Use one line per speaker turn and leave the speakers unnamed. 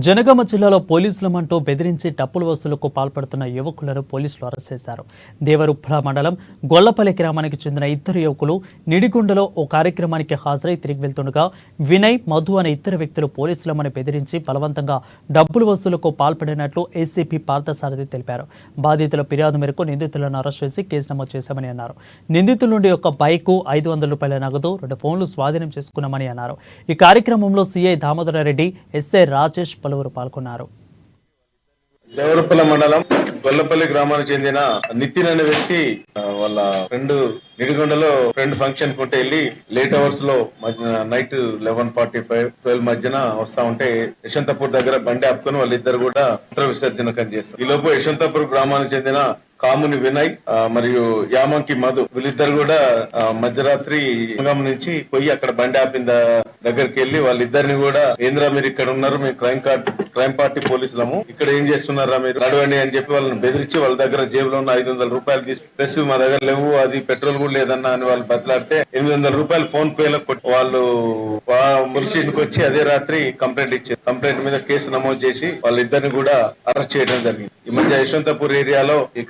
జనగామ జిల్లాలో పోలీసులమంటూ బెదిరించి డప్పుల వసూలుకు పాల్పడుతున్న యువకులను పోలీసులు అరెస్ట్ చేశారు. దేవరుప్పల మండలం గొల్లపల్లి గ్రామానికి చెందిన ఇద్దరు యువకులు నిడిగుండలో ఓ కార్యక్రమానికి హాజరై తిరిగి వెళ్తుండగా వినయ్, మధు అనే ఇద్దరు వ్యక్తులు పోలీసులమని బెదిరించి బలవంతంగా డబ్బుల వసూలుకు పాల్పడినట్లు ఏసీపీ పార్థసారథి తెలిపారు. బాధితుల ఫిర్యాదు మేరకు నిందితులను అరెస్ట్ చేసి కేసు నమోదు చేశామని అన్నారు. నిందితుల నుండి ఒక బైకు, 500 రూపాయల నగదు, 2 ఫోన్లు స్వాధీనం చేసుకున్నామని అన్నారు. ఈ కార్యక్రమంలో సిఐ దామోదర రెడ్డి, ఎస్ఐ రాజేష్ పలువురు పాల్గొన్నారు.
దేవరుప్పల మండలం గొల్లపల్లి గ్రామానికి చెందిన నితిన్ అనే వ్యక్తి వాళ్ళ ఫ్రెండ్ నిడిగొండలో ఫ్రెండ్ ఫంక్షన్ కొంటే వెళ్ళి లేట్ అవర్స్ లో నైట్ 11:45, 12 మధ్యన వస్తా ఉంటే యశవంతపూర్ దగ్గర బండి ఆపుకొని వాళ్ళిద్దరు కూడా మూత్ర విసర్జన చేస్తారు. ఈ లోపు యశవంతపూర్ గ్రామానికి చెందిన కాముని వినయ్ మరియు యామంకి మధు వీళ్ళిద్దరు కూడా మధ్యరాత్రి నుంచి పోయి అక్కడ బండి ఆపిన దగ్గరికి వెళ్ళి వాళ్ళిద్దరిని కూడా ఏంద్రా మీరు ఇక్కడ ఉన్నారు, మేము క్రైమ్ పార్టీ పోలీసులము, ఇక్కడ ఏం చేస్తున్నారా మీరు నడవండి అని చెప్పి వాళ్ళని బెదిరించి వాళ్ళ దగ్గర జేబులో ఉన్న 500 రూపాయలు తీసి ప్లస్ మా దగ్గర లేవు, అది పెట్రోల్ కూడా లేదన్నా అని వాళ్ళు బదిలాడితే 800 రూపాయలు ఫోన్ పే లో వాళ్ళు మున్సిపల్కి వచ్చి అదే రాత్రి కంప్లైంట్ ఇచ్చారు. కంప్లైంట్ మీద కేసు నమోదు చేసి వాళ్ళిద్దరిని కూడా అరెస్ట్ చేయడం జరిగింది. ఈ మధ్య యశవంతపూర్ ఏరియాలో ఈ